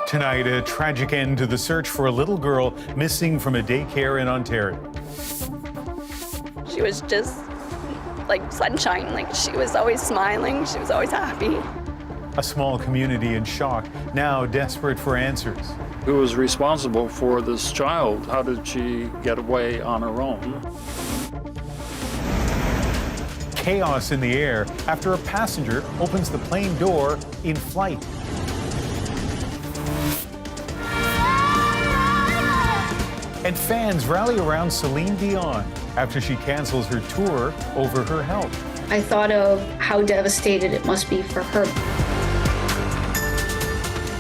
Tonight, a tragic end to the search for a little girl missing from a daycare in Ontario. She was just like sunshine, like she was always smiling, she was always happy. A small community in shock, now desperate for answers. Who was responsible for this child? How did she get away on her own? Chaos in the air after a passenger opens the plane door in flight. And fans rally around Céline Dion after she cancels her tour over her health. I thought of how devastated it must be for her.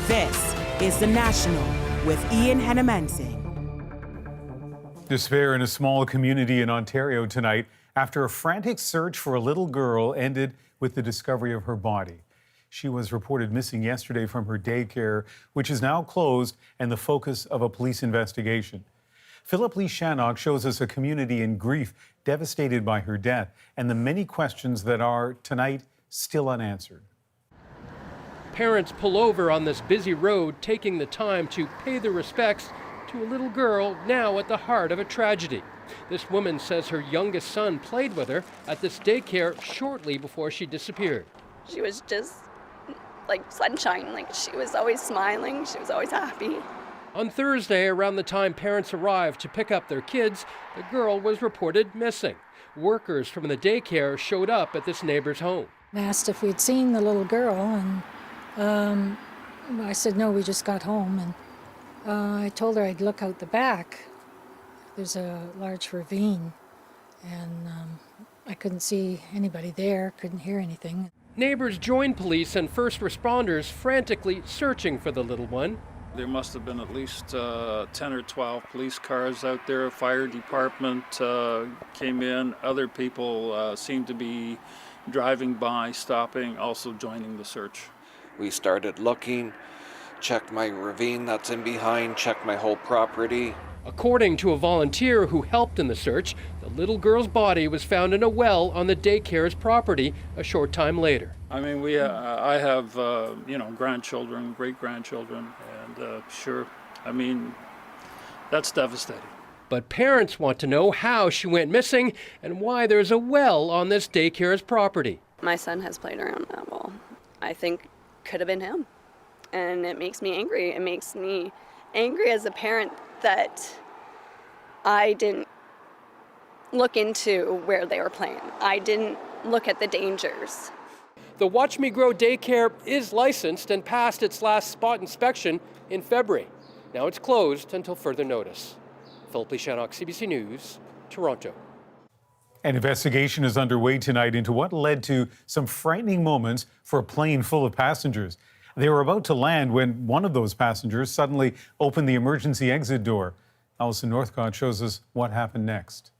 This is The National with Ian Hannamansing. Despair in a small community in Ontario tonight after a frantic search for a little girl ended with the discovery of her body. She was reported missing yesterday from her daycare, which is now closed and the focus of a police investigation. Philip Lee Shannock shows us a community in grief, devastated by her death, and the many questions that are, tonight, still unanswered. Parents pull over on this busy road, taking the time to pay their respects to a little girl now at the heart of a tragedy. This woman says her youngest son played with her at this daycare shortly before she disappeared. She was just like sunshine, like she was always smiling, she was always happy. On Thursday, around the time parents arrived to pick up their kids, the girl was reported missing. Workers from the daycare showed up at this neighbor's home. I asked if we'd seen the little girl, and I said, no, we just got home. And I told her I'd look out the back. There's a large ravine, and I couldn't see anybody there, couldn't hear anything. Neighbors joined police and first responders frantically searching for the little one. There must have been at least 10 or 12 police cars out there. Fire department came in. Other people seemed to be driving by, stopping, also joining the search. We started looking, checked my ravine that's in behind, checked my whole property. According to a volunteer who helped in the search, the little girl's body was found in a well on the daycare's property a short time later. I mean, I have, grandchildren, great-grandchildren, and sure, I mean, that's devastating. But parents want to know how she went missing and why there's a well on this daycare's property. My son has played around that well. I think could have been him. And it makes me angry. It makes me angry as a parent that I didn't look into where they were playing. I didn't look at the dangers. The Watch Me Grow daycare is licensed and passed its last spot inspection in February. Now it's closed until further notice. Philip Lee Shannock, CBC News, Toronto. An investigation is underway tonight into what led to some frightening moments for a plane full of passengers. They were about to land when one of those passengers suddenly opened the emergency exit door. Alison Northcott shows us what happened next.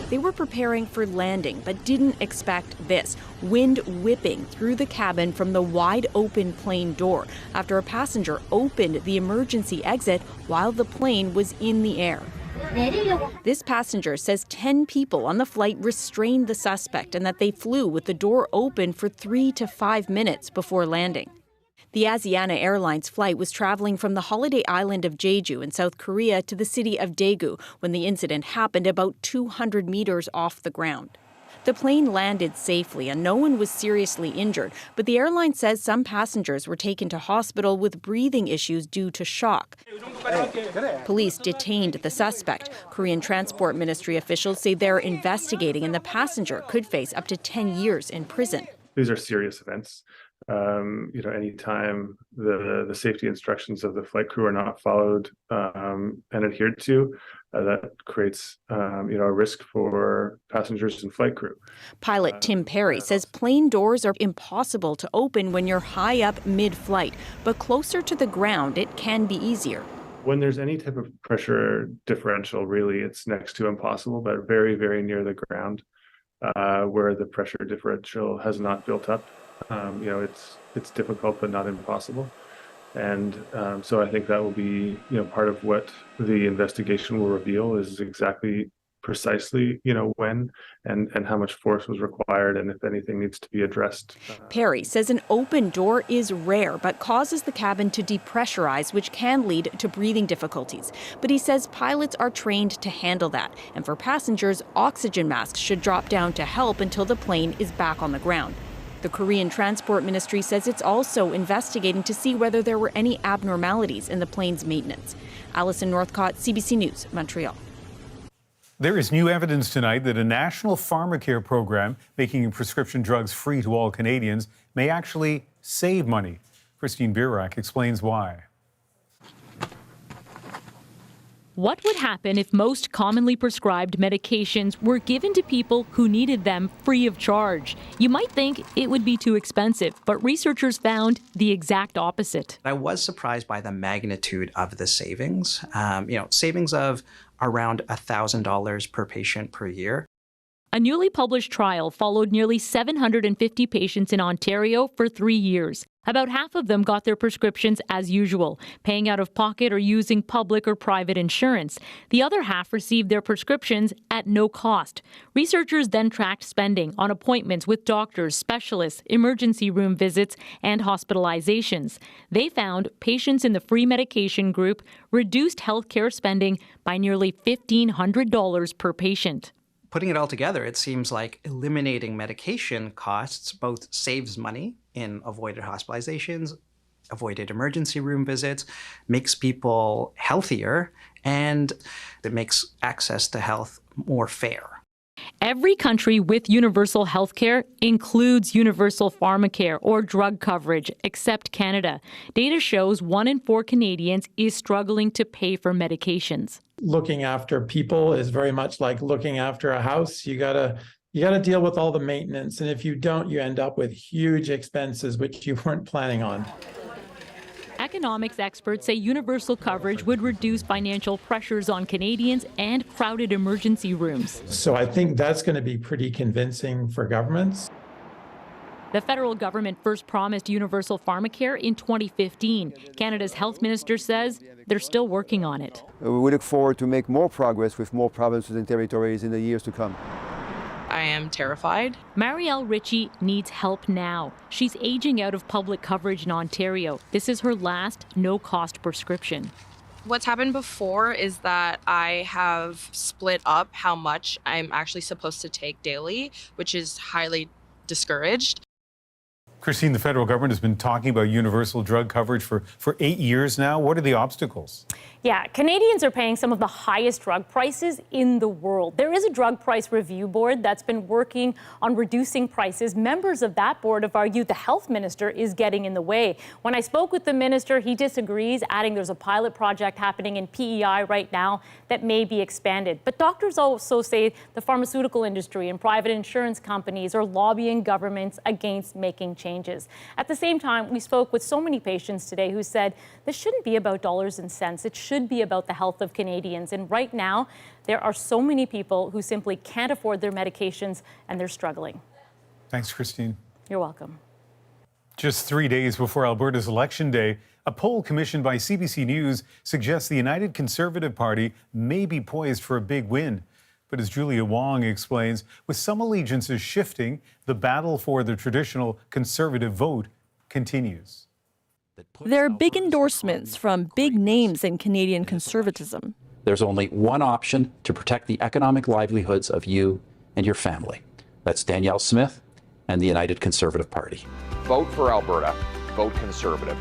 They were preparing for landing, but didn't expect this. Wind whipping through the cabin from the wide open plane door after a passenger opened the emergency exit while the plane was in the air. This passenger says 10 people on the flight restrained the suspect and that they flew with the door open for 3 to 5 minutes before landing. The Asiana Airlines flight was traveling from the holiday island of Jeju in South Korea to the city of Daegu when the incident happened about 200 meters off the ground. The plane landed safely and no one was seriously injured, but the airline says some passengers were taken to hospital with breathing issues due to shock. Police detained the suspect. Korean Transport Ministry officials say they're investigating and the passenger could face up to 10 years in prison. These are serious events. Anytime the safety instructions of the flight crew are not followed and adhered to, that creates a risk for passengers and flight crew. Pilot Tim Perry says plane doors are impossible to open when you're high up mid-flight, but closer to the ground it can be easier. When there's any type of pressure differential, really, it's next to impossible, but very, very near the ground where the pressure differential has not built up. It's difficult, but not impossible. And so I think that will be, part of what the investigation will reveal is exactly precisely, when and how much force was required, and if anything needs to be addressed. Perry says an open door is rare, but causes the cabin to depressurize, which can lead to breathing difficulties. But he says pilots are trained to handle that. And for passengers, oxygen masks should drop down to help until the plane is back on the ground. The Korean Transport Ministry says it's also investigating to see whether there were any abnormalities in the plane's maintenance. Alison Northcott, CBC News, Montreal. There is new evidence tonight that a national pharmacare program making prescription drugs free to all Canadians may actually save money. Christine Birak explains why. What would happen if most commonly prescribed medications were given to people who needed them free of charge? You might think it would be too expensive, but researchers found the exact opposite. I was surprised by the magnitude of the savings. Savings of around $1,000 per patient per year. A newly published trial followed nearly 750 patients in Ontario for 3 years. About half of them got their prescriptions as usual, paying out of pocket or using public or private insurance. The other half received their prescriptions at no cost. Researchers then tracked spending on appointments with doctors, specialists, emergency room visits, and hospitalizations. They found patients in the free medication group reduced healthcare spending by nearly $1,500 per patient. Putting it all together, it seems like eliminating medication costs both saves money in avoided hospitalizations, avoided emergency room visits, makes people healthier, and it makes access to health more fair. Every country with universal health care includes universal pharmacare or drug coverage, except Canada. Data shows 1 in 4 Canadians is struggling to pay for medications. Looking after people is very much like looking after a house. You gotta deal with all the maintenance, and if you don't, you end up with huge expenses which you weren't planning on. Economics experts say universal coverage would reduce financial pressures on Canadians and crowded emergency rooms. So I think that's going to be pretty convincing for governments. The federal government first promised universal pharmacare in 2015. Canada's health minister says they're still working on it. We look forward to make more progress with more provinces and territories in the years to come. I am terrified. Marielle Ritchie needs help now. She's aging out of public coverage in Ontario. This is her last no-cost prescription. What's happened before is that I have split up how much I'm actually supposed to take daily, which is highly discouraged. Christine, the federal government has been talking about universal drug coverage for 8 years now. What are the obstacles? Yeah, Canadians are paying some of the highest drug prices in the world. There is a drug price review board that's been working on reducing prices. Members of that board have argued the health minister is getting in the way. When I spoke with the minister, he disagrees, adding there's a pilot project happening in PEI right now that may be expanded. But doctors also say the pharmaceutical industry and private insurance companies are lobbying governments against making changes. At the same time, we spoke with so many patients today who said this shouldn't be about dollars and cents. It should be about the health of Canadians. And right now, there are so many people who simply can't afford their medications and they're struggling. Thanks, Christine. You're welcome. Just 3 days before Alberta's election day, a poll commissioned by CBC News suggests the United Conservative Party may be poised for a big win. But as Julia Wong explains, with some allegiances shifting, the battle for the traditional Conservative vote continues. There are big endorsements from big names in Canadian conservatism. There's only one option to protect the economic livelihoods of you and your family. That's Danielle Smith and the United Conservative Party. Vote for Alberta. Vote Conservative.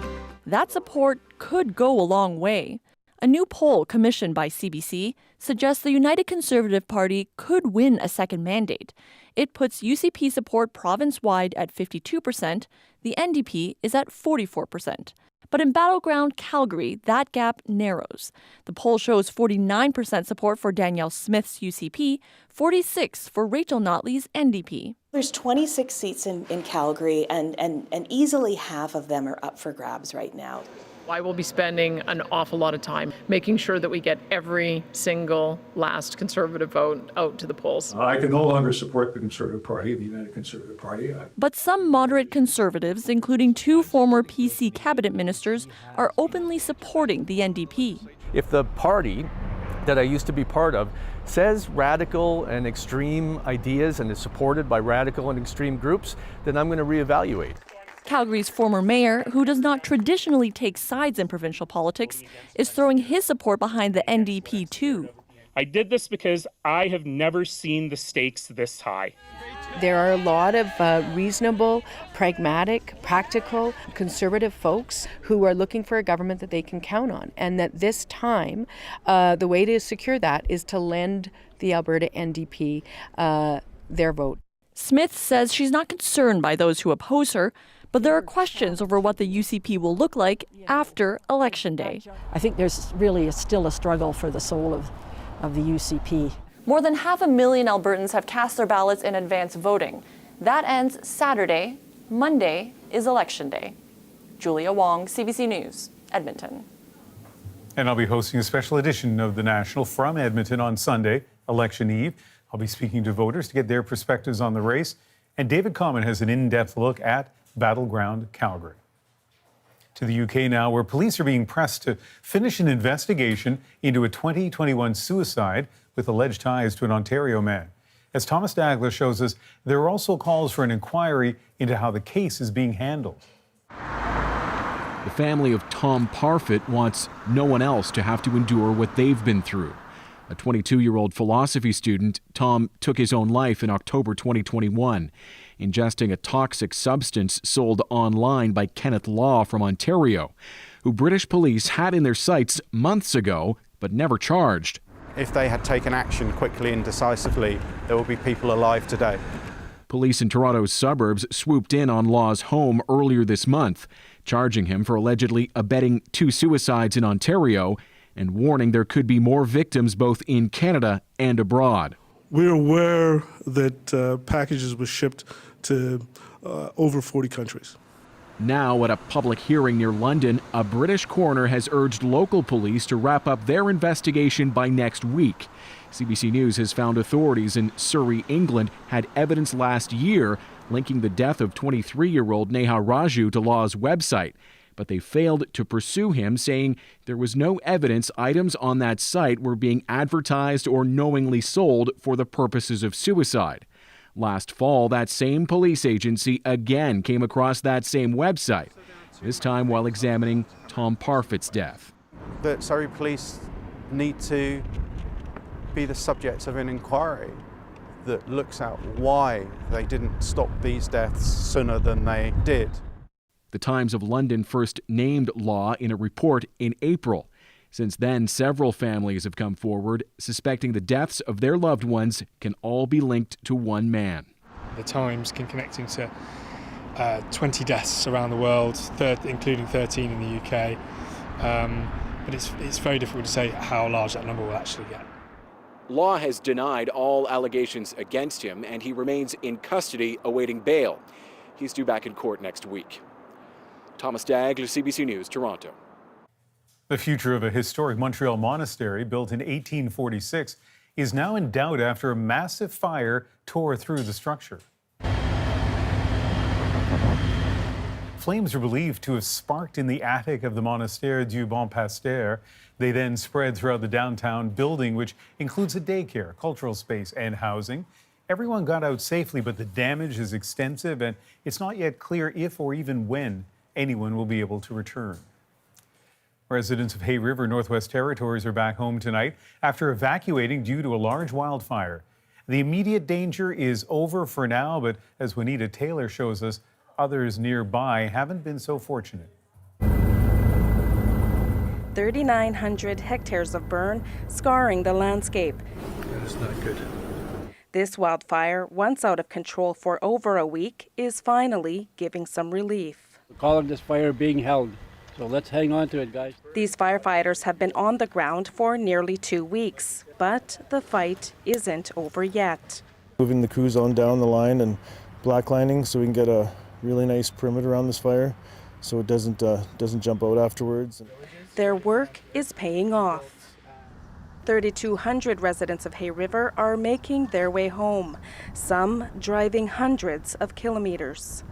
That support could go a long way. A new poll commissioned by CBC suggests the United Conservative Party could win a second mandate. It puts UCP support province-wide at 52%. The NDP is at 44%. But in battleground Calgary, that gap narrows. The poll shows 49% support for Danielle Smith's UCP, 46% for Rachel Notley's NDP. There's 26 seats in Calgary, and easily half of them are up for grabs right now. I will be spending an awful lot of time making sure that we get every single last Conservative vote out to the polls. I can no longer support the Conservative Party, the United Conservative Party. But some moderate Conservatives, including 2 former PC cabinet ministers, are openly supporting the NDP. If the party that I used to be part of says radical and extreme ideas and is supported by radical and extreme groups, then I'm going to reevaluate. Calgary's former mayor, who does not traditionally take sides in provincial politics, is throwing his support behind the NDP too. I did this because I have never seen the stakes this high. There are a lot of reasonable, pragmatic, practical, conservative folks who are looking for a government that they can count on. And that this time, the way to secure that is to lend the Alberta NDP their vote. Smith says she's not concerned by those who oppose her, but there are questions over what the UCP will look like after Election Day. I think there's really still a struggle for the soul of the UCP. More than 500,000 Albertans have cast their ballots in advance voting. That ends Saturday. Monday is Election Day. Julia Wong, CBC News, Edmonton. And I'll be hosting a special edition of The National from Edmonton on Sunday, Election Eve. I'll be speaking to voters to get their perspectives on the race. And David Common has an in-depth look at Battleground Calgary. To the UK now, where police are being pressed to finish an investigation into a 2021 suicide with alleged ties to an Ontario man. As Thomas Dagler shows us, there are also calls for an inquiry into how the case is being handled. The family of Tom Parfit wants no one else to have to endure what they've been through. A 22-year-old philosophy student, Tom took his own life in October 2021, ingesting a toxic substance sold online by Kenneth Law from Ontario, who British police had in their sights months ago, but never charged. If they had taken action quickly and decisively, there will be people alive today. Police in Toronto's suburbs swooped in on Law's home earlier this month, charging him for allegedly abetting 2 suicides in Ontario and warning there could be more victims both in Canada and abroad. We're aware that packages were shipped to over 40 countries. Now, at a public hearing near London, a British coroner has urged local police to wrap up their investigation by next week. CBC News has found authorities in Surrey, England, had evidence last year linking the death of 23-year-old Neha Raju to Law's website. But they failed to pursue him, saying there was no evidence items on that site were being advertised or knowingly sold for the purposes of suicide. Last fall, that same police agency again came across that same website, this time while examining Tom Parfit's death. The Surrey police need to be the subject of an inquiry that looks at why they didn't stop these deaths sooner than they did. The Times of London first named Law in a report in April. Since then, several families have come forward suspecting the deaths of their loved ones can all be linked to one man. The Times can connecting to 20 deaths around the world, including 13 in the UK. But it's very difficult to say how large that number will actually get. Law has denied all allegations against him, and he remains in custody awaiting bail. He's due back in court next week. Thomas Dagler, CBC News, Toronto. The future of a historic Montreal monastery built in 1846 is now in doubt after a massive fire tore through the structure. Flames are believed to have sparked in the attic of the Monastery du Bon Pasteur. They then spread throughout the downtown building, which includes a daycare, cultural space, and housing. Everyone got out safely, but the damage is extensive, and it's not yet clear if or even when anyone will be able to return. Residents of Hay River, Northwest Territories are back home tonight after evacuating due to a large wildfire. The immediate danger is over for now, but as Juanita Taylor shows us, others nearby haven't been so fortunate. 3,900 hectares of burn, scarring the landscape. That's not good. This wildfire, once out of control for over a week, is finally giving some relief. We're calling this fire being held, so let's hang on to it, guys. These firefighters have been on the ground for nearly 2 weeks, but the fight isn't over yet. Moving the crews on down the line and blacklining so we can get a really nice perimeter around this fire so it doesn't jump out afterwards. Their work is paying off. 3,200 residents of Hay River are making their way home, some driving hundreds of kilometers.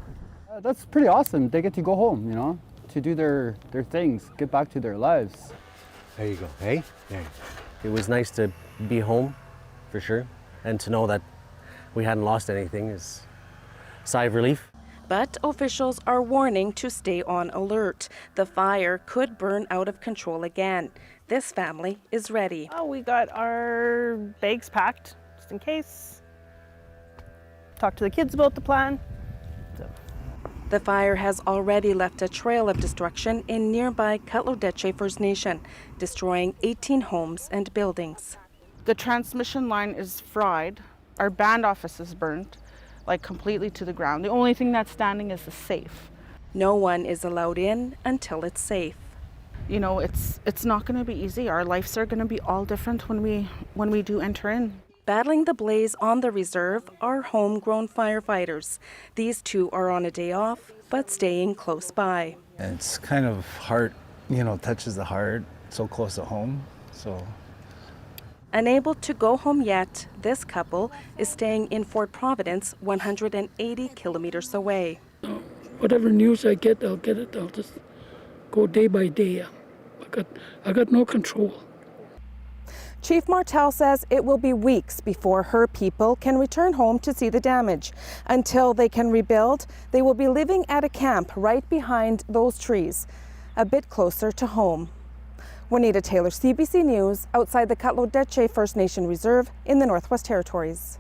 That's pretty awesome. They get to go home, you know, to do their things, get back to their lives. There you go, hey? There you go. It was nice to be home, for sure, and to know that we hadn't lost anything is a sigh of relief. But officials are warning to stay on alert. The fire could burn out of control again. This family is ready. Oh, we got our bags packed, just in case. Talked to the kids about the plan. The fire has already left a trail of destruction in nearby N.W.T First Nation, destroying 18 homes and buildings. The transmission line is fried. Our band office is burnt, like completely to the ground. The only thing that's standing is the safe. No one is allowed in until it's safe. You know, it's not going to be easy. Our lives are going to be all different when we do enter in. Battling the blaze on the reserve are homegrown firefighters. These two are on a day off, but staying close by. It's kind of heart, touches the heart, so close to home, so. Unable to go home yet, this couple is staying in Fort Providence, 180 kilometers away. Whatever news I get, I'll get it. I'll just go day by day. I got no control. Chief Martel says it will be weeks before her people can return home to see the damage. Until they can rebuild, they will be living at a camp right behind those trees, a bit closer to home. Juanita Taylor, CBC News, outside the N.W.T First Nation Reserve in the Northwest Territories.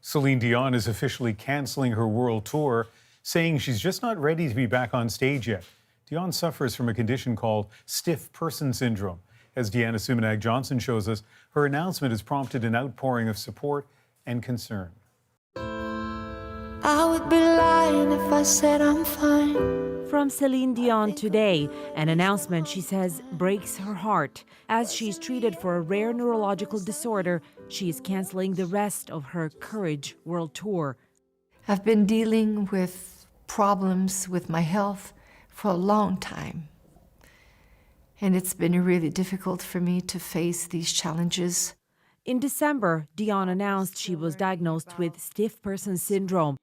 Céline Dion is officially canceling her world tour, saying she's just not ready to be back on stage yet. Dion suffers from a condition called stiff person syndrome. As Deanna Sumanak-Johnson shows us, her announcement has prompted an outpouring of support and concern. I would be lying if I said I'm fine. From Céline Dion today, an announcement she says breaks her heart. As she's treated for a rare neurological disorder, she is canceling the rest of her Courage World Tour. I've been dealing with problems with my health for a long time. And it's been really difficult for me to face these challenges. In December, Dion announced she was diagnosed with stiff person syndrome.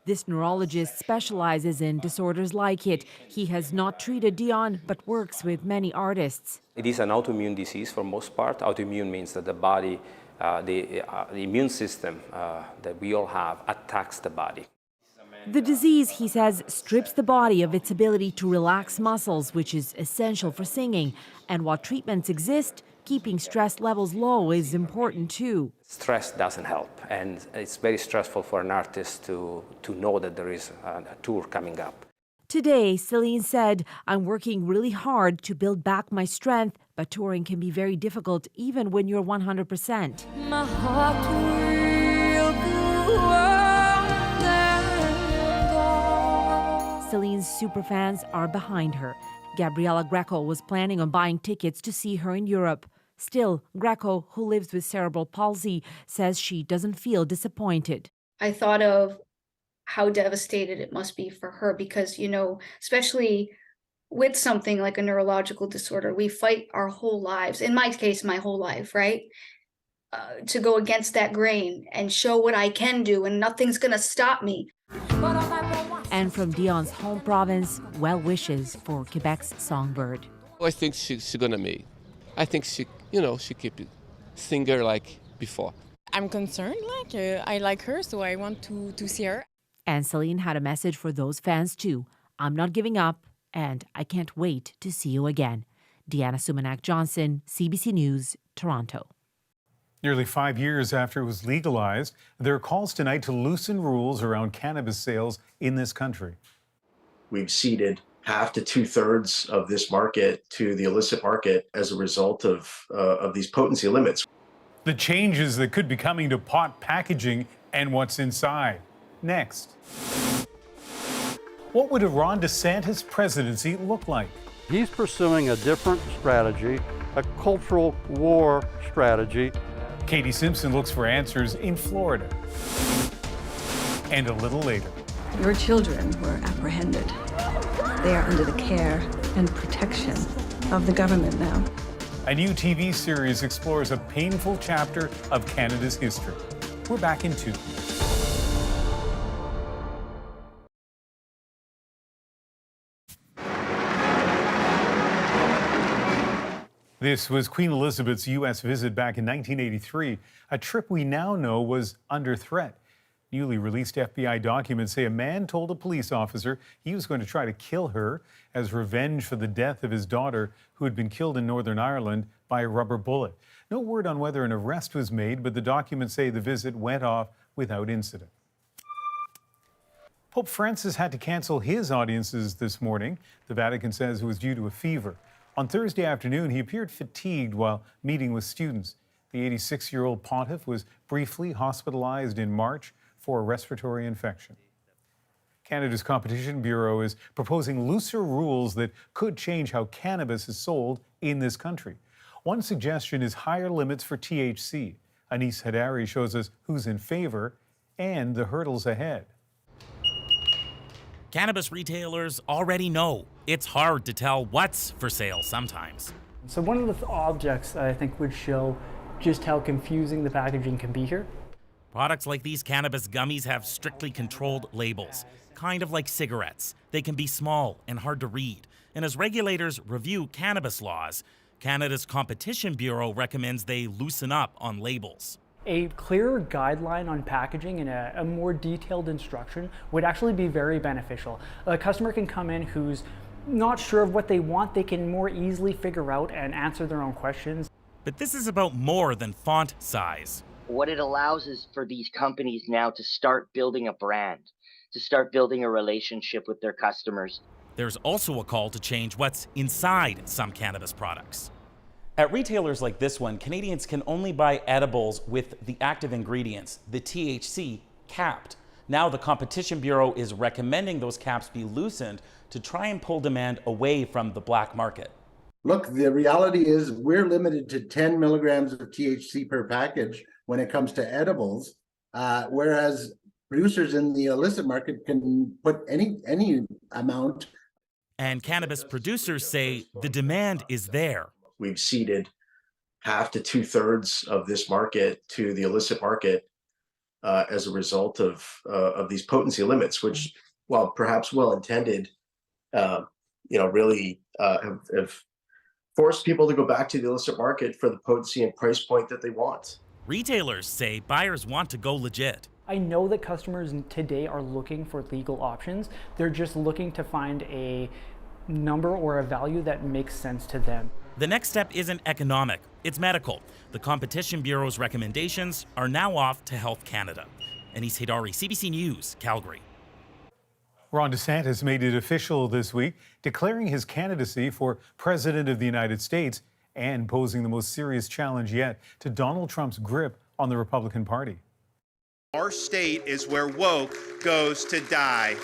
This neurologist specializes in disorders like it. He has not treated Dion, but works with many artists. It is an autoimmune disease for most part. Autoimmune means that the body, the immune system that we all have attacks the body. The disease, he says, strips the body of its ability to relax muscles, which is essential for singing. And while treatments exist, keeping stress levels low is important too. Stress doesn't help, and it's very stressful for an artist to know that there is a tour coming up. Today, Céline said, I'm working really hard to build back my strength, but touring can be very difficult even when you're 100%. My heart will go on. Celine's superfans are behind her. Gabriella Greco was planning on buying tickets to see her in Europe. Still, Greco, who lives with cerebral palsy, says she doesn't feel disappointed. I thought of how devastated it must be for her because, especially with something like a neurological disorder, we fight our whole lives, in my case, my whole life, right? To go against that grain and show what I can do and nothing's going to stop me. And from Dion's home province, well wishes for Quebec's songbird. I think she's gonna make. I think she keep it singer like before. I'm concerned, I like her, so I want to see her. And Céline had a message for those fans too. I'm not giving up, and I can't wait to see you again. Deanna Sumanak-Johnson, CBC News, Toronto. Nearly 5 years after it was legalized, there are calls tonight to loosen rules around cannabis sales in this country. We've ceded half to 2/3 of this market to the illicit market as a result of these potency limits. The changes that could be coming to pot packaging and what's inside. Next. What would a Ron DeSantis presidency look like? He's pursuing a different strategy, a cultural war strategy. Katie Simpson looks for answers in Florida. And a little later. Your children were apprehended. They are under the care and protection of the government now. A new TV series explores a painful chapter of Canada's history. We're back in 2. This was Queen Elizabeth's U.S. visit back in 1983, a trip we now know was under threat. Newly released FBI documents say a man told a police officer he was going to try to kill her as revenge for the death of his daughter, who had been killed in Northern Ireland by a rubber bullet. No word on whether an arrest was made, but the documents say the visit went off without incident. Pope Francis had to cancel his audiences this morning. The Vatican says it was due to a fever. On Thursday afternoon, he appeared fatigued while meeting with students. The 86-year-old pontiff was briefly hospitalized in March for a respiratory infection. Canada's Competition Bureau is proposing looser rules that could change how cannabis is sold in this country. One suggestion is higher limits for THC. Anis Hadari shows us who's in favor and the hurdles ahead. Cannabis retailers already know it's hard to tell what's for sale sometimes. So one of the objects I think would show just how confusing the packaging can be here. Products like these cannabis gummies have strictly controlled labels, kind of like cigarettes. They can be small and hard to read. And as regulators review cannabis laws, Canada's Competition Bureau recommends they loosen up on labels. A clearer guideline on packaging and a more detailed instruction would actually be very beneficial. A customer can come in who's not sure of what they want. They can more easily figure out and answer their own questions. But this is about more than font size. What it allows is for these companies now to start building a brand, to start building a relationship with their customers. There's also a call to change what's inside some cannabis products. At retailers like this one, Canadians can only buy edibles with the active ingredients, the THC, capped. Now the Competition Bureau is recommending those caps be loosened to try and pull demand away from the black market. Look, the reality is we're limited to 10 milligrams of THC per package when it comes to edibles, whereas producers in the illicit market can put any amount. And cannabis producers say the demand is there. We've ceded half to 2/3 of this market to the illicit market as a result of these potency limits, which, while perhaps well-intended, really have forced people to go back to the illicit market for the potency and price point that they want. Retailers say buyers want to go legit. I know that customers today are looking for legal options. They're just looking to find a number or a value that makes sense to them. The next step isn't economic, it's medical. The Competition Bureau's recommendations are now off to Health Canada. Anis Hadari, CBC News, Calgary. Ron DeSantis made it official this week, declaring his candidacy for President of the United States and posing the most serious challenge yet to Donald Trump's grip on the Republican Party. Our state is where woke goes to die.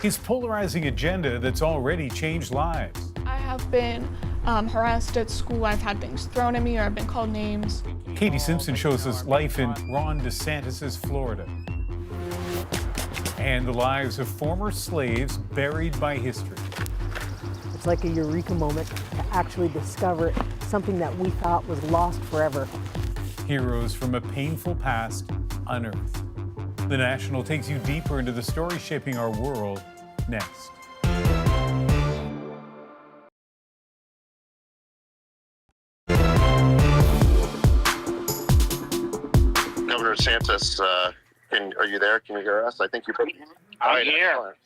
His polarizing agenda that's already changed lives. I have been harassed at school. I've had things thrown at me, or I've been called names. Katie Simpson shows us life in Ron DeSantis' Florida. And the lives of former slaves buried by history. It's like a eureka moment to actually discover something that we thought was lost forever. Heroes from a painful past unearthed. The National takes you deeper into the story shaping our world next. Governor DeSantis, are you there? Can you hear us? I think you're. I'm here.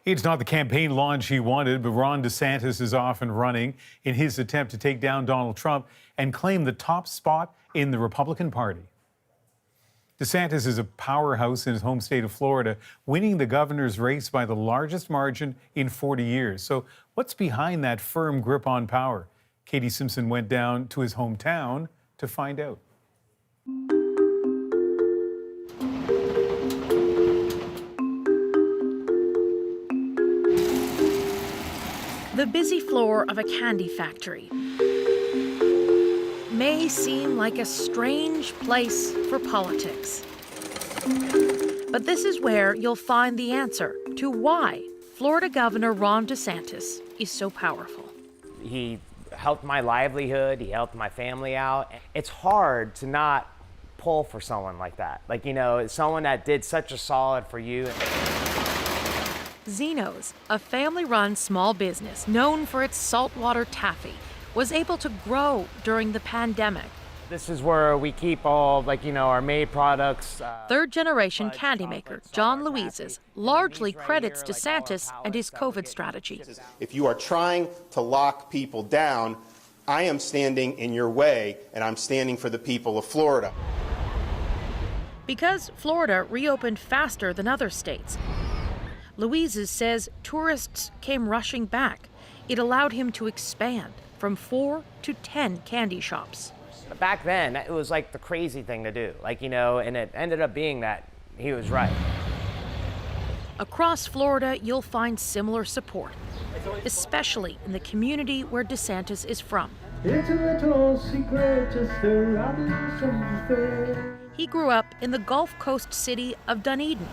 It's not the campaign launch he wanted, but Ron DeSantis is off and running in his attempt to take down Donald Trump and claim the top spot in the Republican Party. DeSantis is a powerhouse in his home state of Florida, winning the governor's race by the largest margin in 40 years. So what's behind that firm grip on power? Katie Simpson went down to his hometown to find out. The busy floor of a candy factory may seem like a strange place for politics. But this is where you'll find the answer to why Florida Governor Ron DeSantis is so powerful. He helped my livelihood, he helped my family out. It's hard to not pull for someone like that. Like, you know, someone that did such a solid for you. Zeno's, a family-run small business known for its saltwater taffy, was able to grow during the pandemic. This is where we keep all, our made products. Third-generation candy maker John Louises largely credits DeSantis and his COVID strategy. If you are trying to lock people down, I am standing in your way, and I'm standing for the people of Florida. Because Florida reopened faster than other states, Louises says tourists came rushing back. It allowed him to expand from 4 to 10 candy shops. Back then, it was like the crazy thing to do, and it ended up being that he was right. Across Florida, you'll find similar support, especially in the community where DeSantis is from. It's a little secret, just a Robinson affair. He grew up in the Gulf Coast city of Dunedin,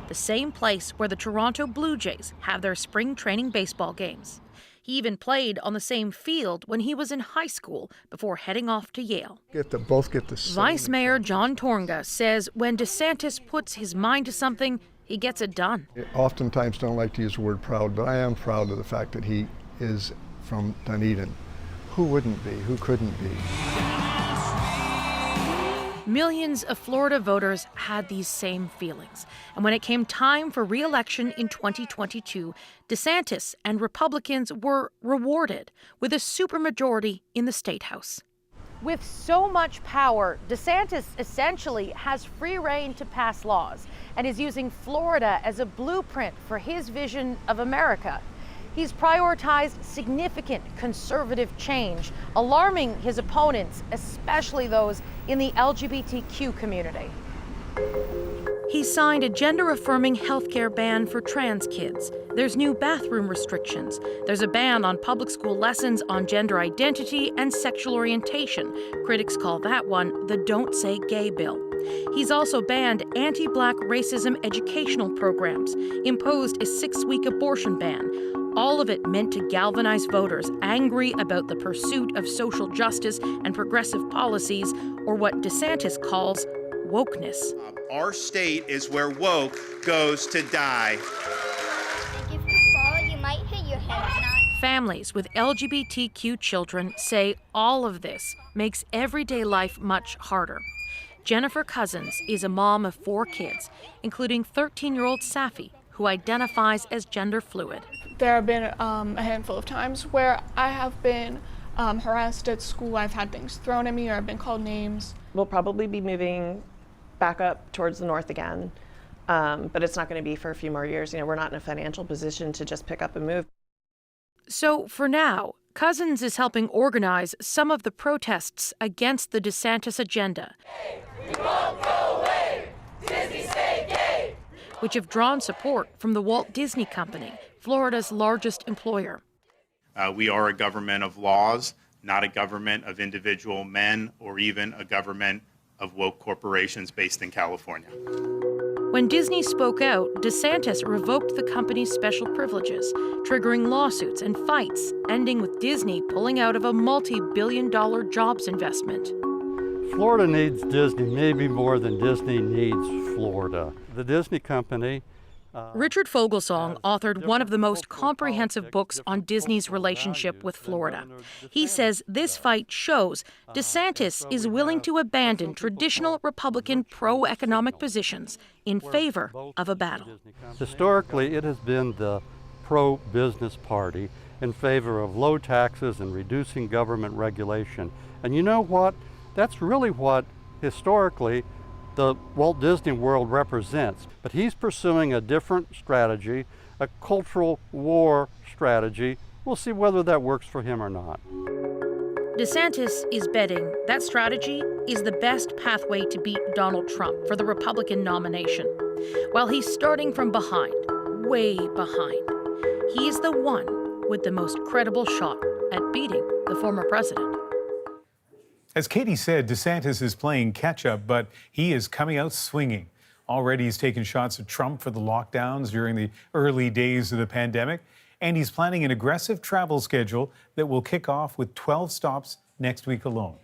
the same place where the Toronto Blue Jays have their spring training baseball games. He even played on the same field when he was in high school before heading off to Yale. Both get the same. Vice Mayor John Tornga says when DeSantis puts his mind to something, he gets it done. Oftentimes don't like to use the word proud, but I am proud of the fact that he is from Dunedin. Who wouldn't be? Who couldn't be? Millions of Florida voters had these same feelings. And when it came time for re-election in 2022, DeSantis and Republicans were rewarded with a supermajority in the State House. With so much power, DeSantis essentially has free rein to pass laws and is using Florida as a blueprint for his vision of America. He's prioritized significant conservative change, alarming his opponents, especially those in the LGBTQ community. He signed a gender-affirming healthcare ban for trans kids. There's new bathroom restrictions. There's a ban on public school lessons on gender identity and sexual orientation. Critics call that one the Don't Say Gay bill. He's also banned anti-Black racism educational programs, imposed a 6-week abortion ban. All of it meant to galvanize voters angry about the pursuit of social justice and progressive policies, or what DeSantis calls wokeness. Our state is where woke goes to die. If you fall, you might hit your head. Families with LGBTQ children say all of this makes everyday life much harder. Jennifer Cousins is a mom of 4 kids, including 13-year-old Safi, who identifies as gender fluid. There have been a handful of times where I have been harassed at school. I've had things thrown at me or I've been called names. We'll probably be moving back up towards the north again, but it's not going to be for a few more years. We're not in a financial position to just pick up and move. So for now, Cousins is helping organize some of the protests against the DeSantis agenda, We won't go away. Disney say gay. which have drawn support from the Walt Disney Company, Florida's largest employer. We are a government of laws, not a government of individual men or even a government of woke corporations based in California. When Disney spoke out, DeSantis revoked the company's special privileges, triggering lawsuits and fights, ending with Disney pulling out of a multi-billion-dollar jobs investment. Florida needs Disney maybe more than Disney needs Florida. The Disney company Richard Fogelsong authored one of the most comprehensive books on Disney's relationship with Florida. He says this fight shows DeSantis is willing to abandon traditional Republican pro-economic positions in favor of a battle. Historically, it has been the pro-business party in favor of low taxes and reducing government regulation. And you know what? That's really what historically the Walt Disney World represents. But he's pursuing a different strategy, a cultural war strategy. We'll see whether that works for him or not. DeSantis is betting that strategy is the best pathway to beat Donald Trump for the Republican nomination. While he's starting from behind, way behind, he is the one with the most credible shot at beating the former president. As Katie said, DeSantis is playing catch-up, but he is coming out swinging. Already he's taken shots at Trump for the lockdowns during the early days of the pandemic, and he's planning an aggressive travel schedule that will kick off with 12 stops next week alone.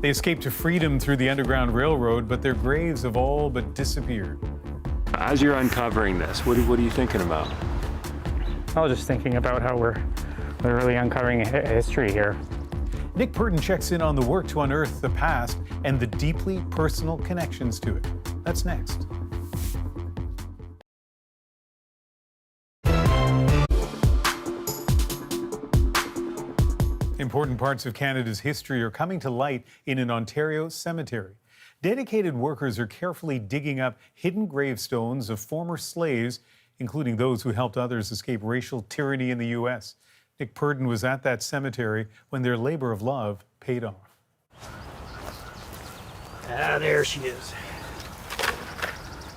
They escaped to freedom through the Underground Railroad, but their graves have all but disappeared. As you're uncovering this, what are you thinking about? I was just thinking about how we're literally uncovering history here. Nick Purden checks in on the work to unearth the past and the deeply personal connections to it. That's next. Important parts of Canada's history are coming to light in an Ontario cemetery. Dedicated workers are carefully digging up hidden gravestones of former slaves, including those who helped others escape racial tyranny in the U.S. Nick Purden was at that cemetery when their labor of love paid off. Ah, there she is.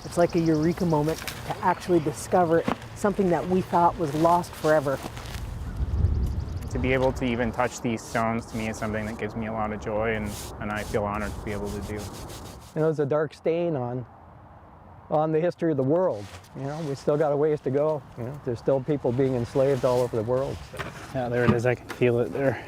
It's like a eureka moment to actually discover something that we thought was lost forever. To be able to even touch these stones to me is something that gives me a lot of joy, and I feel honored to be able to do. You know, it's a dark stain on the history of the world. You know, we still got a ways to go. You know, there's still people being enslaved all over the world. So. Yeah, there it is. I can feel it there.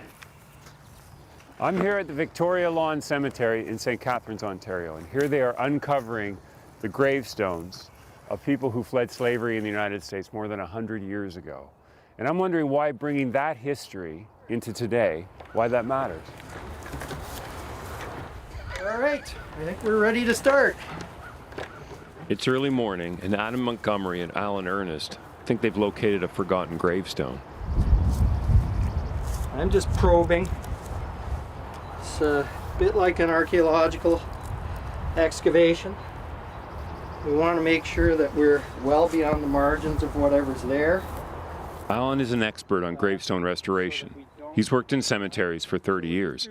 I'm here at the Victoria Lawn Cemetery in St. Catharines, Ontario, and here they are uncovering the gravestones of people who fled slavery in the United States more than 100 years ago. And I'm wondering why bringing that history into today, why that matters. All right, I think we're ready to start. It's early morning, and Adam Montgomery and Alan Ernest think they've located a forgotten gravestone. I'm just probing. It's a bit like an archaeological excavation. We want to make sure that we're well beyond the margins of whatever's there. Alan is an expert on gravestone restoration. He's worked in cemeteries for 30 years.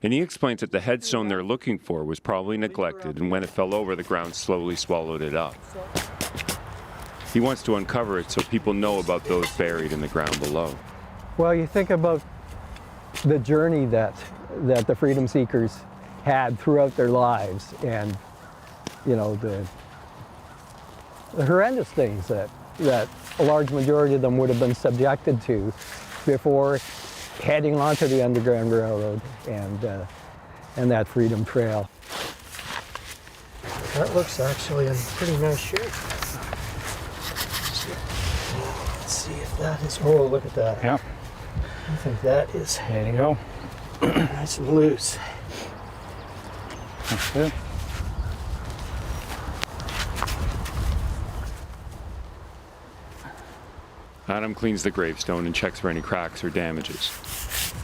And he explains that the headstone they're looking for was probably neglected, and when it fell over, the ground slowly swallowed it up. He wants to uncover it so people know about those buried in the ground below. Well, you think about the journey that the freedom seekers had throughout their lives, and you know, the horrendous things that a large majority of them would have been subjected to before heading onto the Underground Railroad and that Freedom Trail. That looks actually in pretty nice shape. Let's see if that is. Oh, look at that. Yeah. I think that is. There you go. Nice and loose. That's good. Adam cleans the gravestone and checks for any cracks or damages.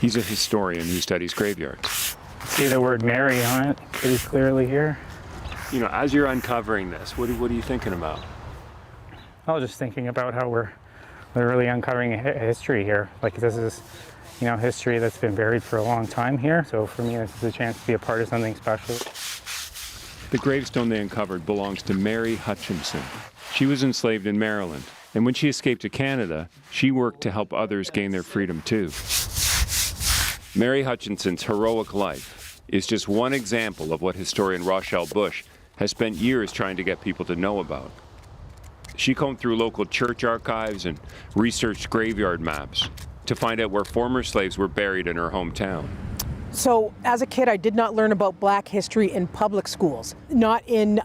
He's a historian who studies graveyards. See the word Mary on it pretty clearly here. You know, as you're uncovering this, what are you thinking about? I was just thinking about how we're literally uncovering history here. Like, this is, you know, history that's been buried for a long time here. So for me, this is a chance to be a part of something special. The gravestone they uncovered belongs to Mary Hutchinson. She was enslaved in Maryland. And when she escaped to Canada, she worked to help others gain their freedom too. Mary Hutchinson's heroic life is just one example of what historian Rochelle Bush has spent years trying to get people to know about. She combed through local church archives and researched graveyard maps to find out where former slaves were buried in her hometown. So as a kid, I did not learn about Black history in public schools, not in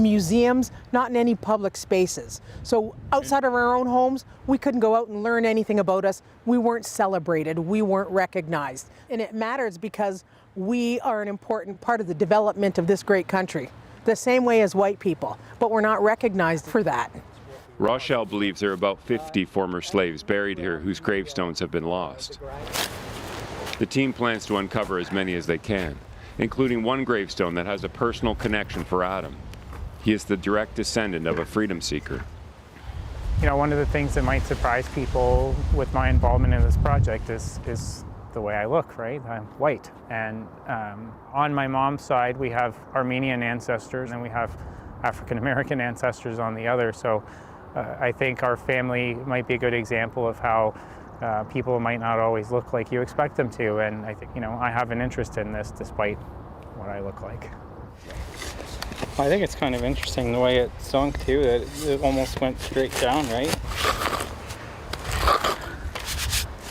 museums, not in any public spaces. So outside of our own homes, we couldn't go out and learn anything about us. We weren't celebrated, we weren't recognized. And it matters because we are an important part of the development of this great country, the same way as white people, but we're not recognized for that. Rochelle believes there are about 50 former slaves buried here whose gravestones have been lost. The team plans to uncover as many as they can, including one gravestone that has a personal connection for Adam. He is the direct descendant of a freedom seeker. You know, one of the things that might surprise people with my involvement in this project is the way I look, right? I'm white. And on my mom's side, we have Armenian ancestors and we have African-American ancestors on the other. So I think our family might be a good example of how people might not always look like you expect them to, and I think, you know, I have an interest in this despite what I look like. I think it's kind of interesting the way it sunk too, that it almost went straight down, right?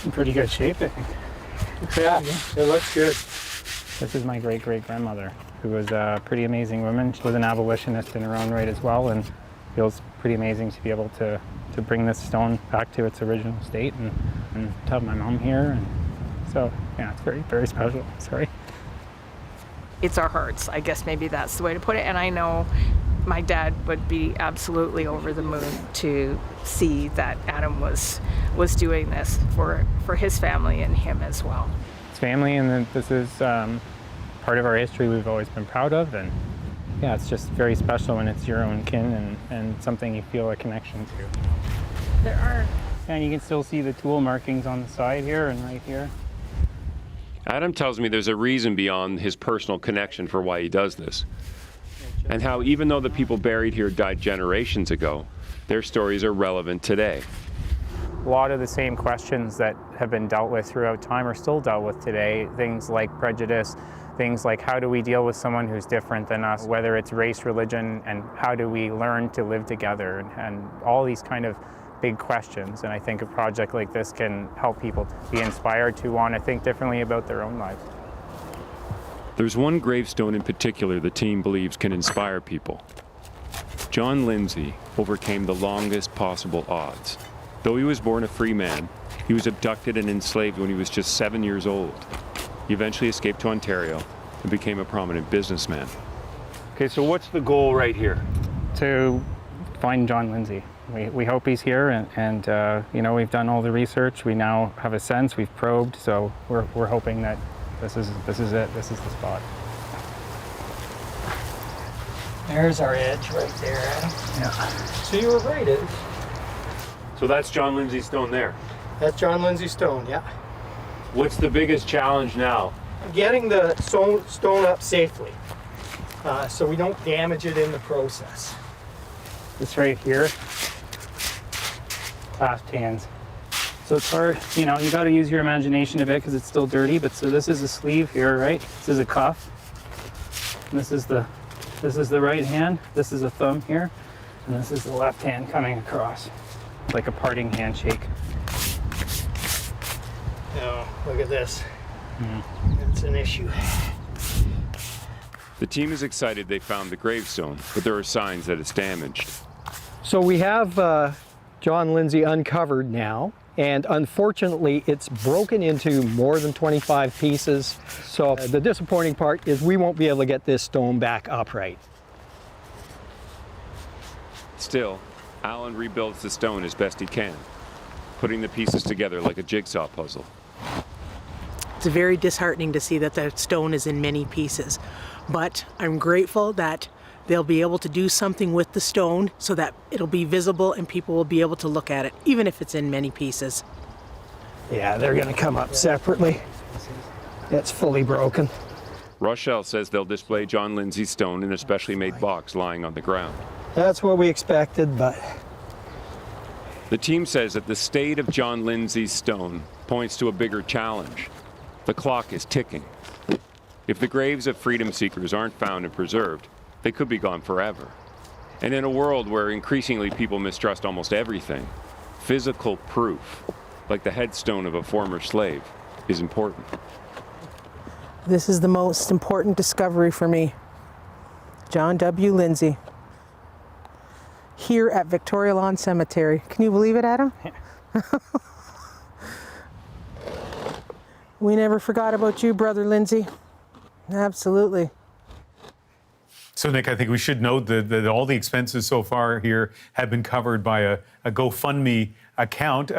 In pretty good shape, I think. Yeah, it looks good. This is my great-great-grandmother, who was a pretty amazing woman. She was an abolitionist in her own right as well, and feels pretty amazing to be able to bring this stone back to its original state and and to have my mom here. And so, yeah, it's very, very special. Sorry. It's our hearts, I guess maybe that's the way to put it. And I know my dad would be absolutely over the moon to see that Adam was doing this for his family and him as well. It's family, and then this is part of our history we've always been proud of. And yeah, it's just very special when it's your own kin and something you feel a connection to. There are. And you can still see the tool markings on the side here and right here. Adam tells me there's a reason beyond his personal connection for why he does this. And how even though the people buried here died generations ago, their stories are relevant today. A lot of the same questions that have been dealt with throughout time are still dealt with today. Things like prejudice, things like how do we deal with someone who's different than us, whether it's race, religion, and how do we learn to live together, and all these kind of big questions. And I think a project like this can help people be inspired to want to think differently about their own lives. There's one gravestone in particular the team believes can inspire people. John Lindsay overcame the longest possible odds. Though he was born a free man, he was abducted and enslaved when he was just 7 years old. He eventually escaped to Ontario and became a prominent businessman. Okay, so what's the goal right here? To find John Lindsay. We hope he's here, and you know, we've done all the research. We now have a sense, we've probed, so we're hoping that this is it, this is the spot. There's our edge right there, Adam. Yeah. So you were right, So that's John Lindsay stone there. That's John Lindsay stone, yeah. What's the biggest challenge now? Getting the stone up safely, so we don't damage it in the process. This right here, clasped hands. So it's hard, you know, you got to use your imagination a bit because it's still dirty, but so this is a sleeve here, right? This is a cuff. And this is the right hand, this is a thumb here, and this is the left hand coming across. It's like a parting handshake. Oh, look at this. That's an issue. The team is excited they found the gravestone, but there are signs that it's damaged. So we have John Lindsay uncovered now, and unfortunately it's broken into more than 25 pieces. So the disappointing part is we won't be able to get this stone back upright. Still, Alan rebuilds the stone as best he can, putting the pieces together like a jigsaw puzzle. It's very disheartening to see that the stone is in many pieces, but I'm grateful that they'll be able to do something with the stone so that it'll be visible and people will be able to look at it, even if it's in many pieces. Yeah, they're going to come up separately. It's fully broken. Rochelle says they'll display John Lindsay's stone in a specially made box lying on the ground. That's what we expected, but... The team says that the state of John Lindsay's stone points to a bigger challenge. The clock is ticking. If the graves of freedom seekers aren't found and preserved, they could be gone forever. And in a world where increasingly people mistrust almost everything, physical proof, like the headstone of a former slave, is important. This is the most important discovery for me. John W. Lindsay. Here at Victoria Lawn Cemetery. Can you believe it, Adam? Yeah. We never forgot about you, Brother Lindsay. Absolutely. So, Nick, I think we should note that all the expenses so far here have been covered by a GoFundMe account.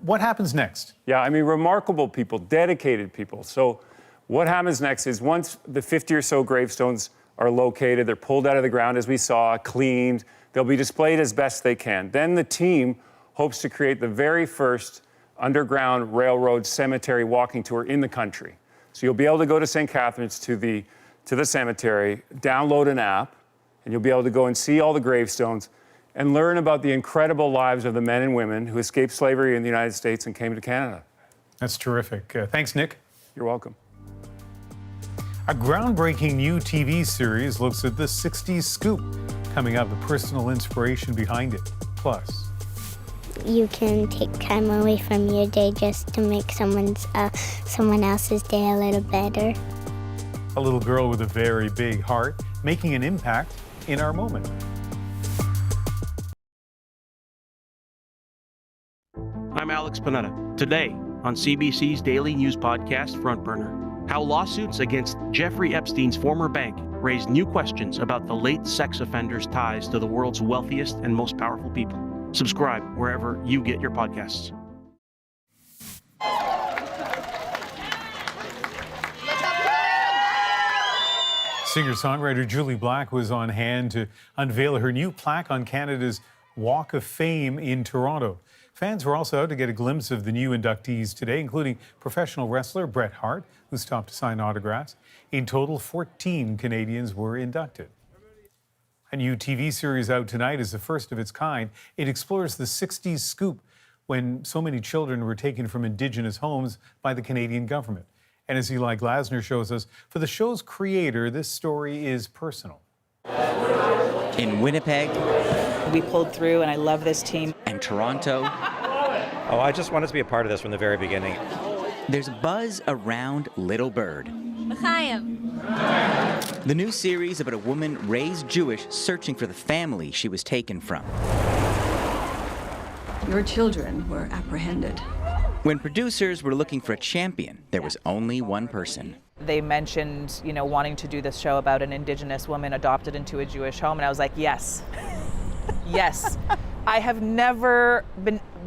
What happens next? Yeah, I mean, remarkable people, dedicated people. So what happens next is once the 50 or so gravestones are located, they're pulled out of the ground, as we saw, cleaned, they'll be displayed as best they can. Then the team hopes to create the very first underground railroad cemetery walking tour in the country. So you'll be able to go to St. Catharines to the cemetery, download an app, and you'll be able to go and see all the gravestones and learn about the incredible lives of the men and women who escaped slavery in the United States and came to Canada. That's terrific. Thanks, Nick. You're welcome. A groundbreaking new TV series looks at the Sixties Scoop, coming up, the personal inspiration behind it. Plus, you can take time away from your day just to make someone else's day a little better. a little girl with a very big heart making an impact in our moment. I'm Alex Panetta. Today on CBC's daily news podcast, Front Burner, how lawsuits against Jeffrey Epstein's former bank raised new questions about the late sex offender's ties to the world's wealthiest and most powerful people. Subscribe wherever you get your podcasts. Singer-songwriter Jully Black was on hand to unveil her new plaque on Canada's Walk of Fame in Toronto. Fans were also out to get a glimpse of the new inductees today, including professional wrestler Bret Hart, who stopped to sign autographs. In total, 14 Canadians were inducted. A new TV series out tonight is the first of its kind. It explores the Sixties Scoop, when so many children were taken from Indigenous homes by the Canadian government. And as Eli Glasner shows us, for the show's creator, this story is personal. In Winnipeg. We pulled through, and I love this team. And Toronto. Oh, I just wanted to be a part of this from the very beginning. There's buzz around Little Bird. The new series about a woman raised Jewish searching for the family she was taken from. Your children were apprehended. When producers were looking for a champion, there was only one person. They mentioned, wanting to do this show about an Indigenous woman adopted into a Jewish home, and I was like, yes. Yes. I have never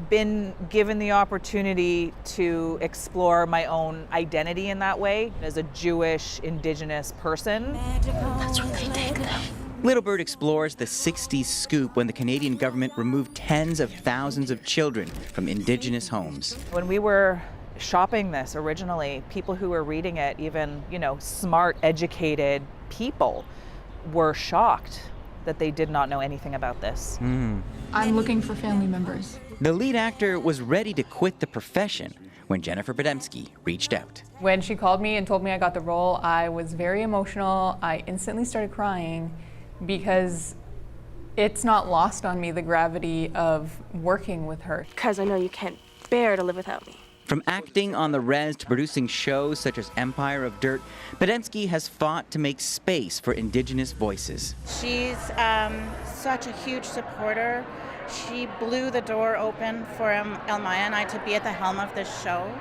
been given the opportunity to explore my own identity in that way as a Jewish Indigenous person. That's what they take them. Little Bird explores the 60s scoop when the Canadian government removed tens of thousands of children from Indigenous homes. When we were shopping this originally, people who were reading it, even, smart, educated people, were shocked that they did not know anything about this. I'm looking for family members. The lead actor was ready to quit the profession when Jennifer Podemski reached out. When she called me and told me I got the role, I was very emotional. I instantly started crying because it's not lost on me, the gravity of working with her. Because I know you can't bear to live without me. From acting on the res to producing shows such as Empire of Dirt, Podemski has fought to make space for Indigenous voices. She's such a huge supporter. She blew the door open for Elmaya and I to be at the helm of this show.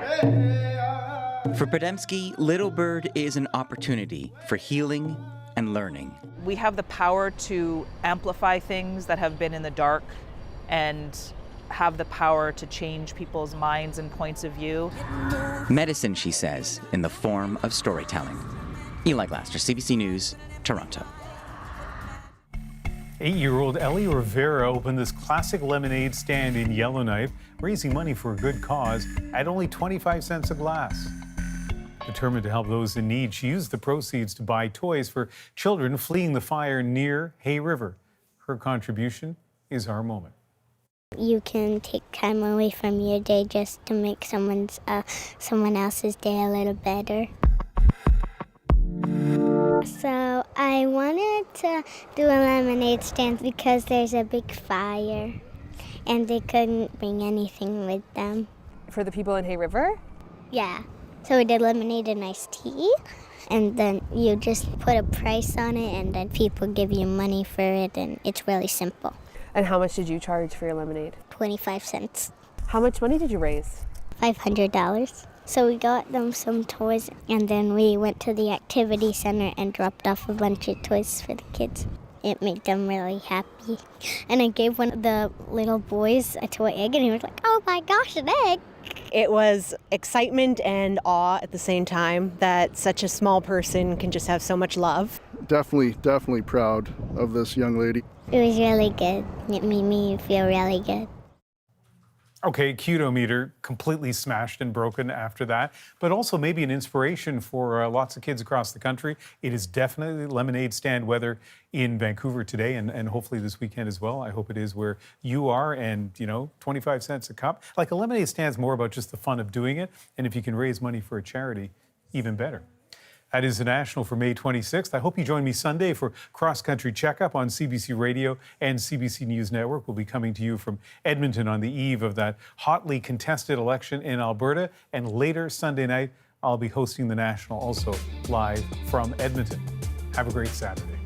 For Podemski, Little Bird is an opportunity for healing and learning. We have the power to amplify things that have been in the dark and have the power to change people's minds and points of view. Medicine, she says, in the form of storytelling. Eli Glasner, CBC News, Toronto. 8-year-old Ellie Rivera opened this classic lemonade stand in Yellowknife, raising money for a good cause at only 25 cents a glass. Determined to help those in need, she used the proceeds to buy toys for children fleeing the fire near Hay River. Her contribution is our moment. You can take time away from your day just to make someone else's day a little better. So I wanted to do a lemonade stand because there's a big fire and they couldn't bring anything with them. For the people in Hay River? Yeah. So we did lemonade and iced tea, and then you just put a price on it and then people give you money for it, and it's really simple. And how much did you charge for your lemonade? 25 cents. How much money did you raise? $500. So we got them some toys, and then we went to the activity center and dropped off a bunch of toys for the kids. It made them really happy. And I gave one of the little boys a toy egg, and he was like, oh my gosh, an egg. It was excitement and awe at the same time that such a small person can just have so much love. Definitely proud of this young lady. It was really good. It made me feel really good. Okay, Cutometer completely smashed and broken after that, but also maybe an inspiration for lots of kids across the country. It is definitely lemonade stand weather in Vancouver today and hopefully this weekend as well. I hope it is where you are, and 25 cents a cup. Like, a lemonade stand's more about just the fun of doing it, and if you can raise money for a charity, even better. That is the National for May 26th. I hope you join me Sunday for Cross Country Checkup on CBC Radio and CBC News Network. We'll be coming to you from Edmonton on the eve of that hotly contested election in Alberta. And later Sunday night, I'll be hosting the National also live from Edmonton. Have a great Saturday.